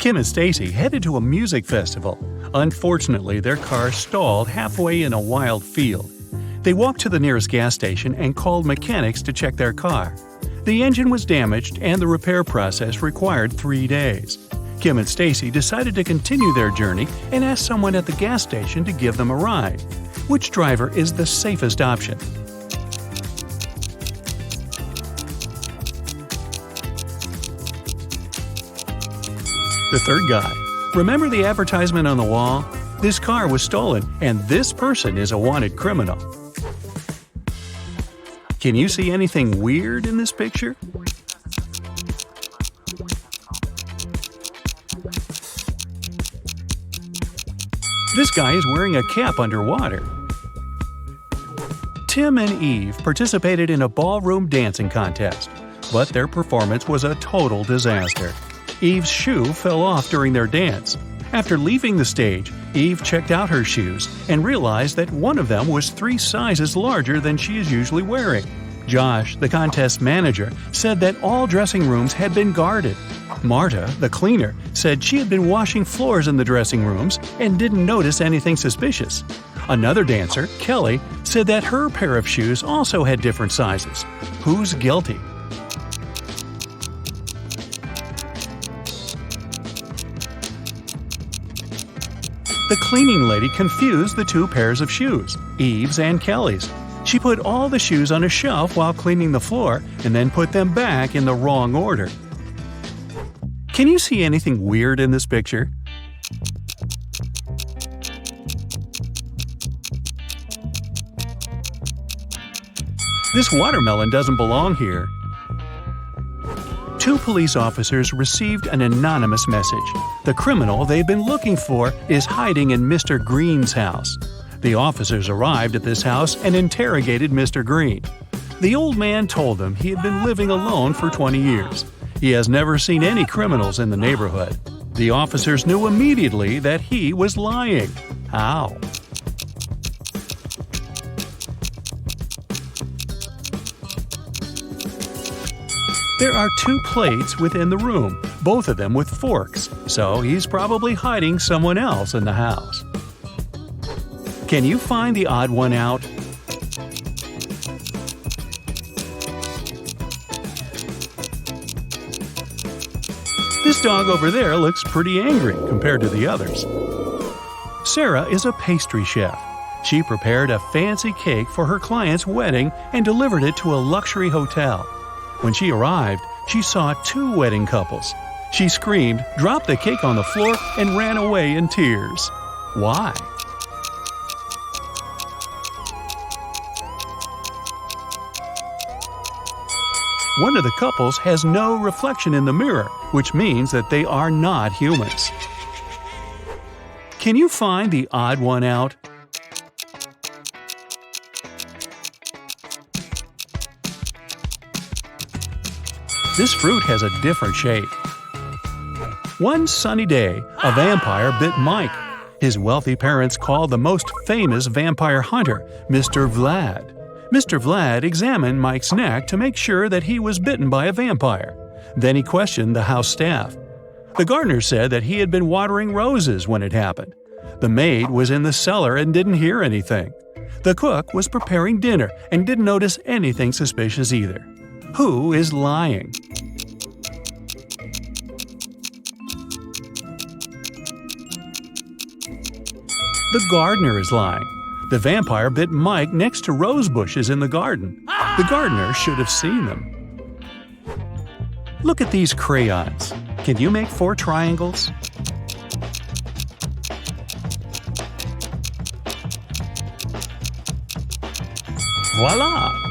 Kim and Stacy headed to a music festival. Unfortunately, their car stalled halfway in a wild field. They walked to the nearest gas station and called mechanics to check their car. The engine was damaged and the repair process required 3 days. Kim and Stacy decided to continue their journey and asked someone at the gas station to give them a ride. Which driver is the safest option? The third guy. Remember the advertisement on the wall? This car was stolen, and this person is a wanted criminal. Can you see anything weird in this picture? This guy is wearing a cap underwater. Tim and Eve participated in a ballroom dancing contest, but their performance was a total disaster. Eve's shoe fell off during their dance. After leaving the stage, Eve checked out her shoes and realized that one of them was 3 sizes larger than she is usually wearing. Josh, the contest manager, said that all dressing rooms had been guarded. Marta, the cleaner, said she had been washing floors in the dressing rooms and didn't notice anything suspicious. Another dancer, Kelly, said that her pair of shoes also had different sizes. Who's guilty? The cleaning lady confused the 2 pairs of shoes, Eve's and Kelly's. She put all the shoes on a shelf while cleaning the floor and then put them back in the wrong order. Can you see anything weird in this picture? This watermelon doesn't belong here. 2 police officers received an anonymous message. The criminal they've been looking for is hiding in Mr. Green's house. The officers arrived at this house and interrogated Mr. Green. The old man told them he had been living alone for 20 years. He has never seen any criminals in the neighborhood. The officers knew immediately that he was lying. How? There are 2 plates within the room, both of them with forks, so he's probably hiding someone else in the house. Can you find the odd one out? This dog over there looks pretty angry compared to the others. Sarah is a pastry chef. She prepared a fancy cake for her client's wedding and delivered it to a luxury hotel. When she arrived, she saw 2 wedding couples. She screamed, dropped the cake on the floor, and ran away in tears. Why? One of the couples has no reflection in the mirror, which means that they are not humans. Can you find the odd one out? This fruit has a different shape. One sunny day, a vampire bit Mike. His wealthy parents called the most famous vampire hunter, Mr. Vlad. Mr. Vlad examined Mike's neck to make sure that he was bitten by a vampire. Then he questioned the house staff. The gardener said that he had been watering roses when it happened. The maid was in the cellar and didn't hear anything. The cook was preparing dinner and didn't notice anything suspicious either. Who is lying? The gardener is lying. The vampire bit Mike next to rose bushes in the garden. The gardener should have seen them. Look at these crayons. Can you make 4 triangles? Voila!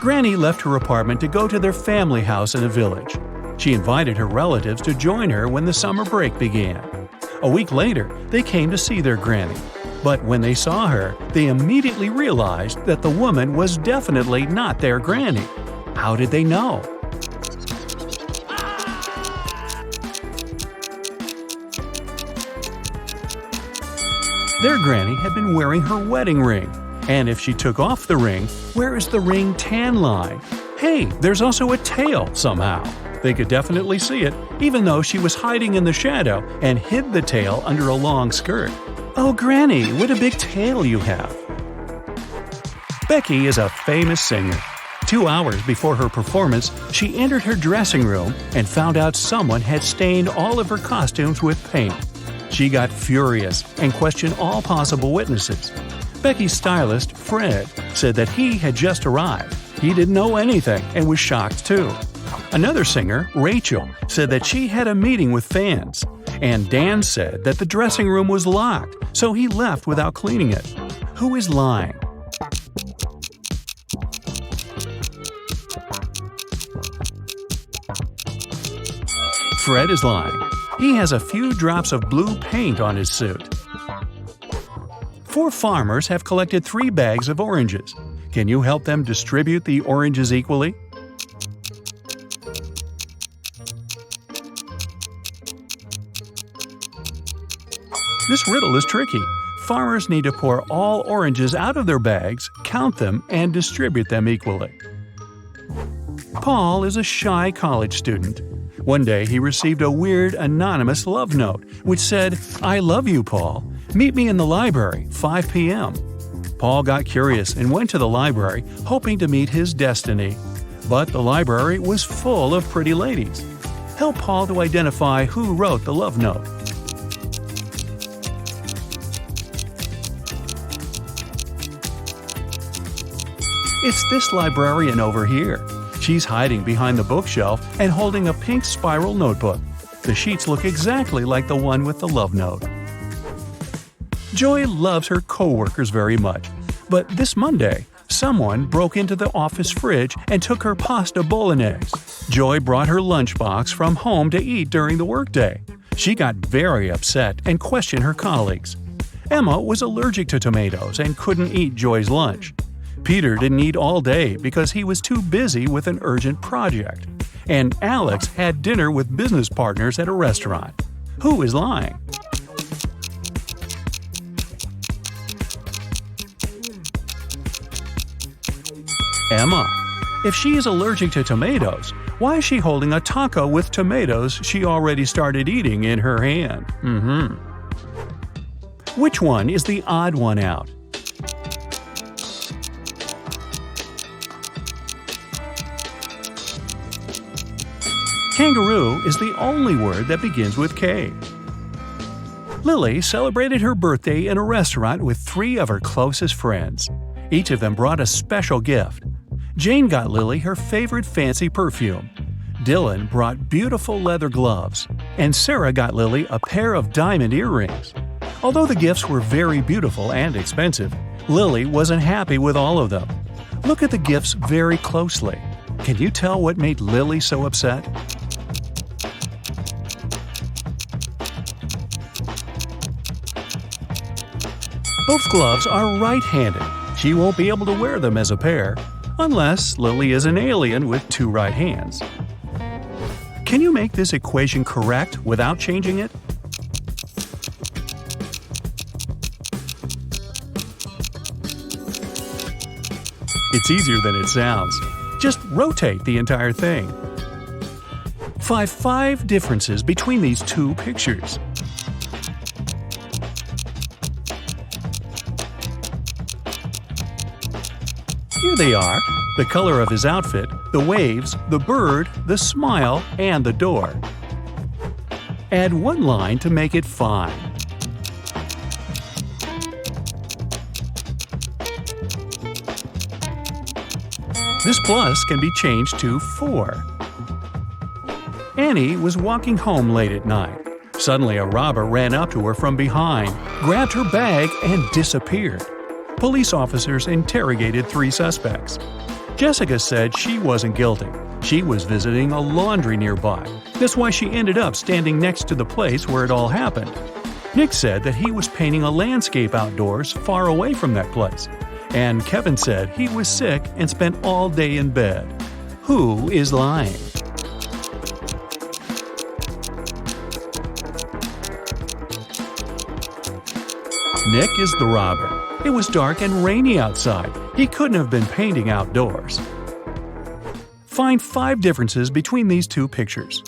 Granny left her apartment to go to their family house in a village. She invited her relatives to join her when the summer break began. A week later, they came to see their granny. But when they saw her, they immediately realized that the woman was definitely not their granny. How did they know? Their granny had been wearing her wedding ring. And if she took off the ring, where is the ring tan line? Hey, there's also a tail somehow. They could definitely see it, even though she was hiding in the shadow and hid the tail under a long skirt. "Oh, Granny, what a big tail you have!" Becky is a famous singer. 2 hours before her performance, she entered her dressing room and found out someone had stained all of her costumes with paint. She got furious and questioned all possible witnesses. Becky's stylist, Fred, said that he had just arrived. He didn't know anything and was shocked too. Another singer, Rachel, said that she had a meeting with fans. And Dan said that the dressing room was locked, so he left without cleaning it. Who is lying? Fred is lying. He has a few drops of blue paint on his suit. 4 farmers have collected 3 bags of oranges. Can you help them distribute the oranges equally? This riddle is tricky. Farmers need to pour all oranges out of their bags, count them, and distribute them equally. Paul is a shy college student. One day he received a weird, anonymous love note, which said, "I love you, Paul. Meet me in the library, 5 p.m." Paul got curious and went to the library, hoping to meet his destiny. But the library was full of pretty ladies. Help Paul to identify who wrote the love note. It's this librarian over here. She's hiding behind the bookshelf and holding a pink spiral notebook. The sheets look exactly like the one with the love note. Joy loves her co-workers very much, but this Monday, someone broke into the office fridge and took her pasta bolognese. Joy brought her lunchbox from home to eat during the workday. She got very upset and questioned her colleagues. Emma was allergic to tomatoes and couldn't eat Joy's lunch. Peter didn't eat all day because he was too busy with an urgent project. And Alex had dinner with business partners at a restaurant. Who is lying? Emma. If she is allergic to tomatoes, why is she holding a taco with tomatoes she already started eating in her hand? Which one is the odd one out? Kangaroo is the only word that begins with K. Lily celebrated her birthday in a restaurant with 3 of her closest friends. Each of them brought a special gift. Jane got Lily her favorite fancy perfume. Dylan brought beautiful leather gloves. And Sarah got Lily a pair of diamond earrings. Although the gifts were very beautiful and expensive, Lily wasn't happy with all of them. Look at the gifts very closely. Can you tell what made Lily so upset? Both gloves are right-handed. She won't be able to wear them as a pair, unless Lily is an alien with 2 right hands. Can you make this equation correct without changing it? It's easier than it sounds. Just rotate the entire thing. Find 5 differences between these 2 pictures. Here they are: the color of his outfit, the waves, the bird, the smile, and the door. Add 1 line to make it 5. This plus can be changed to 4. Annie was walking home late at night. Suddenly a robber ran up to her from behind, grabbed her bag, and disappeared. Police officers interrogated 3 suspects. Jessica said she wasn't guilty. She was visiting a laundry nearby. That's why she ended up standing next to the place where it all happened. Nick said that he was painting a landscape outdoors far away from that place. And Kevin said he was sick and spent all day in bed. Who is lying? Nick is the robber. It was dark and rainy outside. He couldn't have been painting outdoors. Find 5 differences between these two pictures.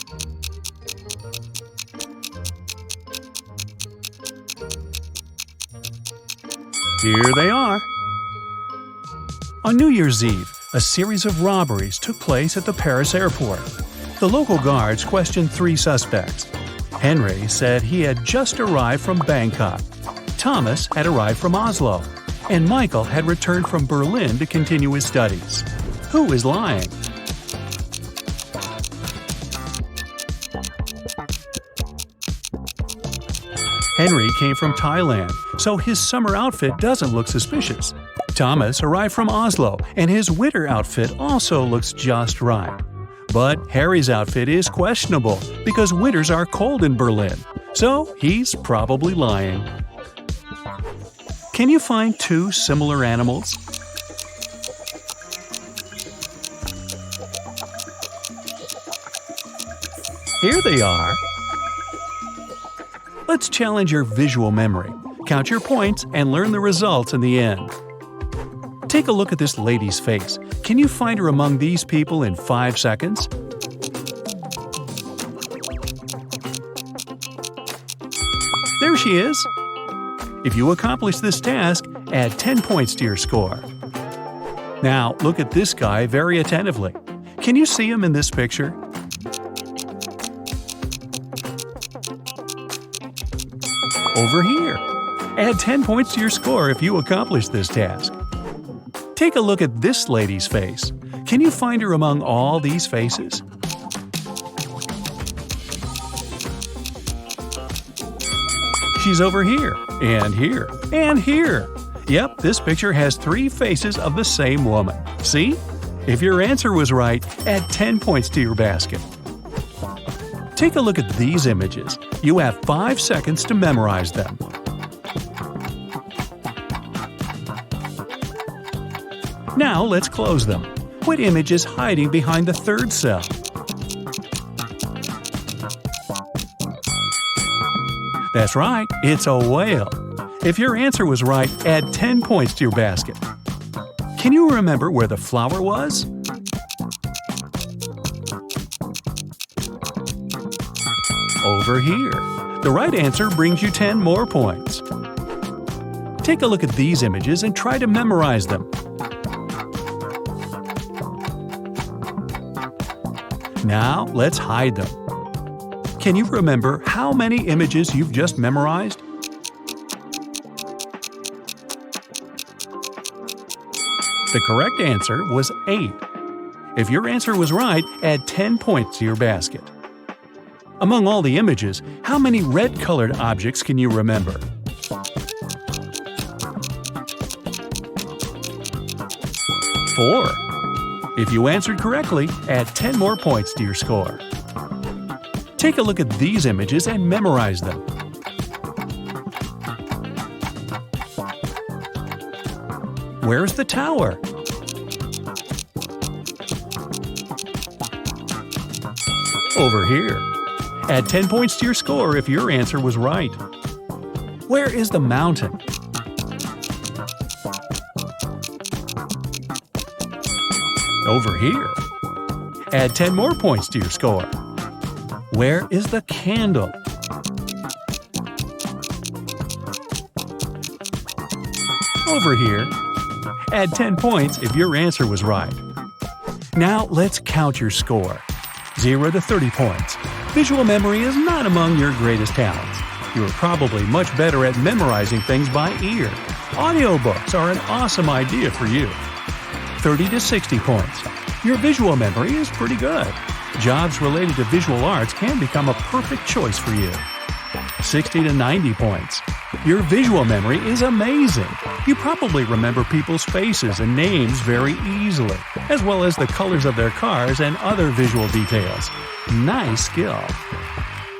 Here they are. On New Year's Eve, a series of robberies took place at the Paris airport. The local guards questioned 3 suspects. Henry said he had just arrived from Bangkok. Thomas had arrived from Oslo. And Michael had returned from Berlin to continue his studies. Who is lying? Henry came from Thailand, so his summer outfit doesn't look suspicious. Thomas arrived from Oslo, and his winter outfit also looks just right. But Harry's outfit is questionable because winters are cold in Berlin, so he's probably lying. Can you find 2 similar animals? Here they are. Let's challenge your visual memory. Count your points and learn the results in the end. Take a look at this lady's face. Can you find her among these people in 5 seconds? There she is. If you accomplish this task, add 10 points to your score. Now, look at this guy very attentively. Can you see him in this picture? Over here. Add 10 points to your score if you accomplish this task. Take a look at this lady's face. Can you find her among all these faces? She's over here, and here, and here. Yep, this picture has 3 faces of the same woman. See? If your answer was right, add 10 points to your basket. Take a look at these images. You have 5 seconds to memorize them. Now let's close them. What image is hiding behind the 3rd cell? That's right, it's a whale. If your answer was right, add 10 points to your basket. Can you remember where the flower was? Over here. The right answer brings you 10 more points. Take a look at these images and try to memorize them. Now, let's hide them. Can you remember how many images you've just memorized? The correct answer was 8. If your answer was right, add 10 points to your basket. Among all the images, how many red-colored objects can you remember? 4. If you answered correctly, add 10 more points to your score. Take a look at these images and memorize them. Where's the tower? Over here. Add 10 points to your score if your answer was right. Where is the mountain? Over here. Add 10 more points to your score. Where is the candle? Over here. Add 10 points if your answer was right. Now let's count your score. 0 to 30 points. Visual memory is not among your greatest talents. You are probably much better at memorizing things by ear. Audiobooks are an awesome idea for you. 30 to 60 points. Your visual memory is pretty good. Jobs related to visual arts can become a perfect choice for you. 60 to 90 points. Your visual memory is amazing. You probably remember people's faces and names very easily, as well as the colors of their cars and other visual details. Nice skill.